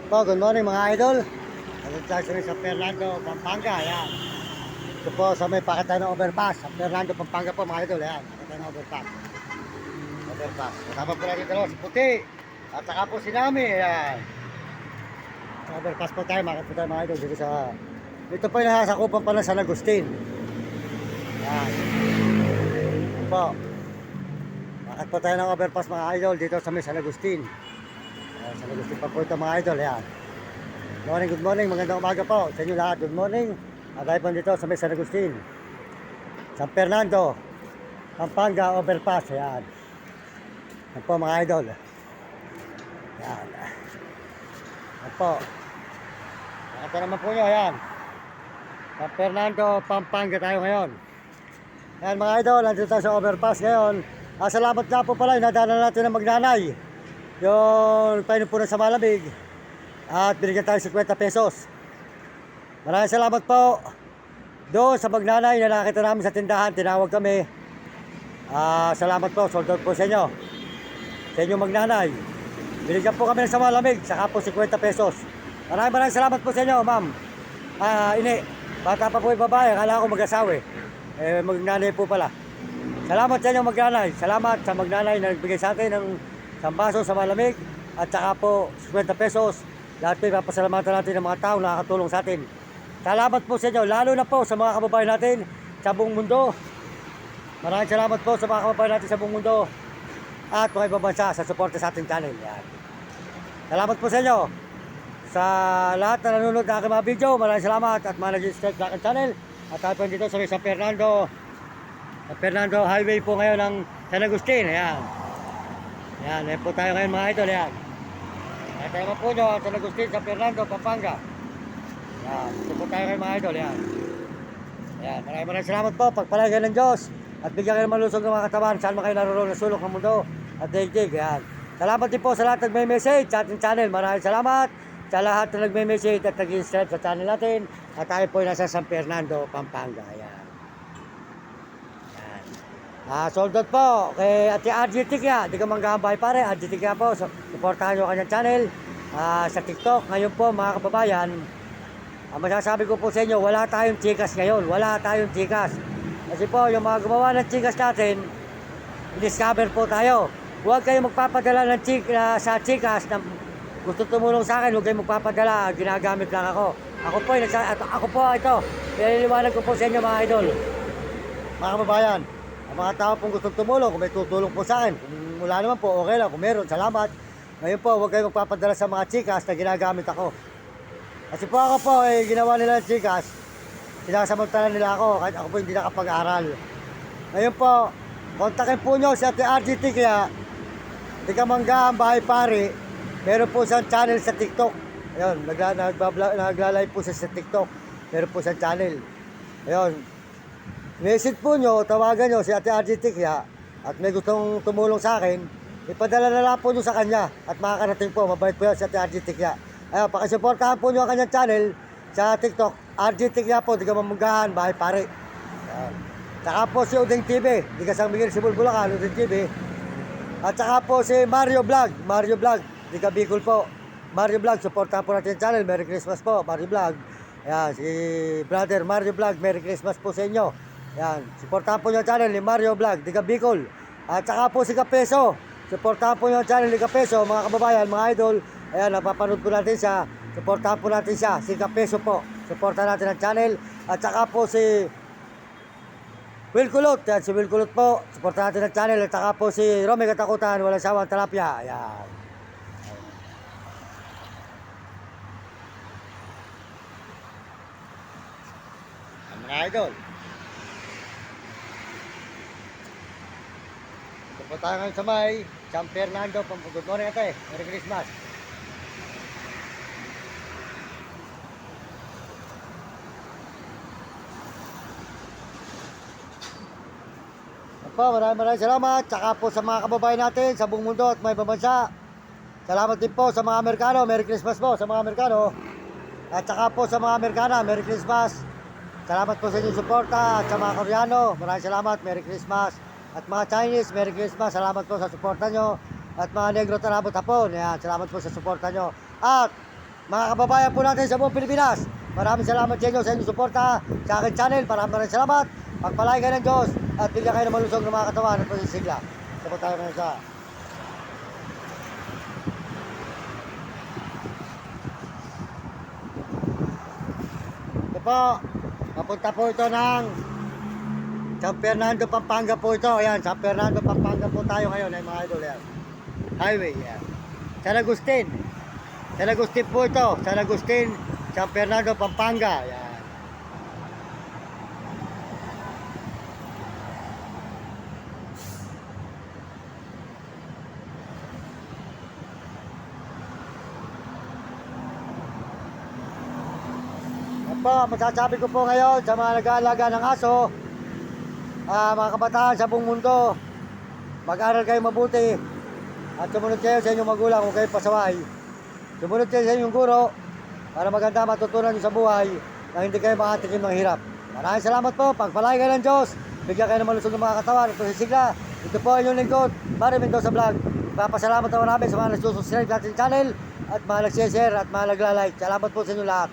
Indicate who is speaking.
Speaker 1: Po, good morning mga idol. Nandito tayo sa San Fernando, Pampanga. Ayan. Ito po sa may pakita ng overpass. San Fernando, Pampanga po mga idol. Ayan, pakita ng overpass. Overpass. Kasama po natin dalawa si Puti. At saka po si Nami. Ayan. Sa overpass po tayo, makita po tayo mga idol. Dito po yung nasasakupan pa ng San Agustin. Ayan. Ito po. Makita po tayo ng overpass mga idol dito sa may San Agustin. Sa Agustin pa po ito mga idol, yan. Good morning, magandang umaga po sa inyo lahat. Good morning. At tayo po dito sa may San Agustin, San Fernando, Pampanga, overpass, yan. Yan po mga idol. Yan. Yan po. Nakita naman po nyo, yan. San Fernando, Pampanga tayo ngayon. Yan mga idol, nandito tayo sa overpass ngayon. Salamat nga po pala, inadaanan natin ng Magnanay yung painom po sa malamig at binigyan tayo 50 pesos. Maraming salamat po doon sa Magnanay na nakita namin sa tindahan, tinawag kami. Salamat po, sold out po sa inyo, sa inyo Magnanay. Binigyan po kami sa malamig, saka po 50 pesos. Maraming salamat po sa inyo, ma'am. Ini, bata pa po yung babae, akala ko mag-asawa Magnanay po pala. Salamat sa inyo Magnanay, salamat sa Magnanay na nagbigay sa atin ng sambaso sa malamig at saka po 50 pesos. Lahat po ipapasalamatan natin ng mga tao na nakakatulong sa atin. Salamat po sa inyo, lalo na po sa mga kababayan natin sa buong mundo. Maraming salamat po sa mga kababayan natin sa buong mundo at mga ibang bansa sa suporta sa ating channel. Yan. Salamat po sa inyo sa lahat na nanonood ng aking mga video. Maraming salamat at mga nag-subscribe sa aking channel. At tayo po dito sa San Fernando Highway po ngayon ng San Agustin. Ayan. Yan, po tayo ngayon mga idol, yan. Ito naman po nyo, San Agustin, San Fernando, Pampanga. Yan, ito po tayo ngayon mga idol, yan. Yan, maraming salamat po, pagpalagan ng Diyos. At bigyan kayo ng malusog ng mga katawan, saan man kayo naroon na sulok ng mundo at daigdig, yan. Salamat din po sa lahat ng nagme-message sa ating channel. Maraming salamat sa lahat na nagme-message at nag-subscribe sa channel natin. At tayo po nasa San Fernando, Pampanga, yan. Sold out po kay Ate RG Tikya. Di ka manggambay pare, RG Tikya po. Supportahan nyo kanyang channel sa TikTok. Ngayon po mga kababayan, masasabi ko po sa inyo, wala tayong chikas ngayon. Wala tayong chikas. Kasi po, yung mga gumawa ng chikas natin, discover po tayo. Huwag kayong magpapadala ng sa chikas na gusto tumulong sa akin. Huwag kayong magpapadala, ginagamit lang ako. Ako po ito. Pinaliliwanag ko po sa inyo mga idol. Mga kababayan, ang mga tao pong gustong tumulong, kung may tutulong po sa akin, kung wala naman po, okay lang. Kung meron, salamat. Ngayon po, huwag kayong magpapadala sa mga chikas na ginagamit ako. Kasi po ako po, ginawa nila ng chikas, sinasamantala nila ako, kahit ako po hindi nakapag-aral. Ngayon po, kontakin po nyo si Ate RGT, kaya di ka mangga ang bahay pare. Meron po siyang channel sa TikTok. Ayun, nagla-live po siya sa TikTok. Meron po siyang channel. Ayun. Message po nyo, tawagan nyo si Ate RG Tikya at may gustong tumulong sa akin, ipadala na lang po nyo sa kanya at makakarating po, mabait po yan si Ate RG Tikya. Ayun, pakisuportahan po nyo ang kanyang channel sa TikTok, RG Tikya po, di ka mamanggahan, bahay pare. Ayun. Saka po si Udeng TV, di ka sang bigil si Bulbulacan, Udeng TV. At saka po si Mario Vlog, di ka Bicol po. Mario Vlog, supportahan po natin yung channel, Merry Christmas po, Mario Vlog. Ayan, si brother Mario Vlog, Merry Christmas po sa inyo. Yan, supportahan po yung channel ni Mario Vlog, di ka Bicol. At saka po si Kapeso, supportahan po yung channel ni Kapeso, mga kababayan, mga idol. Ayan, napapanood po natin siya, supportahan po natin siya, si Kapeso po. Supportahan natin ang channel. At saka po si Will Kulot, yan, si Will Kulot po, supportahan natin ang channel. At saka po si Romy Katakutan, walang sawang talapya. Ayan. Mga idol, punta tayo ngayon sa may San Fernando. Good morning ate, Merry Christmas. Maraming salamat. Tsaka po sa mga kababayan natin sa buong mundo at may babansa. Salamat din po sa mga Amerikano. Merry Christmas po sa mga Amerikano. At tsaka po sa mga Amerikana, Merry Christmas. Salamat po sa inyong suporta. At sa mga Koreano, maraming salamat, Merry Christmas. At mga Chinese, Merry Christmas. Salamat po sa suporta nyo. At mga Negro Tarabot Hapon, yan, salamat po sa suporta nyo. At mga kababayan po natin sa buong Pilipinas. Maraming salamat sa inyo sa inyong suporta sa aking channel. Maraming salamat. Pagpalain kayo ng Diyos at bigyan kayo ng malusog ng mga katawan at pagsisigla. Sabot tayo ng isa. Ito po, papunta po ito ng San Fernando, Pampanga po ito. Ayan, San Fernando, Pampanga po tayo ngayon, ay mga idol. Ayan. Highway, yan. San Agustin. San Agustin po ito. San Agustin, San Fernando, Pampanga. Yan. Yan po, masasabi ko po ngayon sa mga nag-aalaga ng aso, mga kabataan sa buong mundo, mag-aral kayo mabuti at sumunod kayo sa inyong magulang kung kayo pasaway. Sumunod kayo sa inyong guro para maganda matutunan nyo sa buhay na hindi kayo makatikim ng hirap. Maraming salamat po. Pagpalain kayo ng Diyos. Bigyan kayo ng malusog ng mga katawan at pagsisigla. Ito po ang inyong lingkod, Barry Mendoza Vlog. Papasalamat naman namin sa mga nagsusubscribe natin channel at mga nag-share at mga nagla-like. Salamat po sa inyo lahat.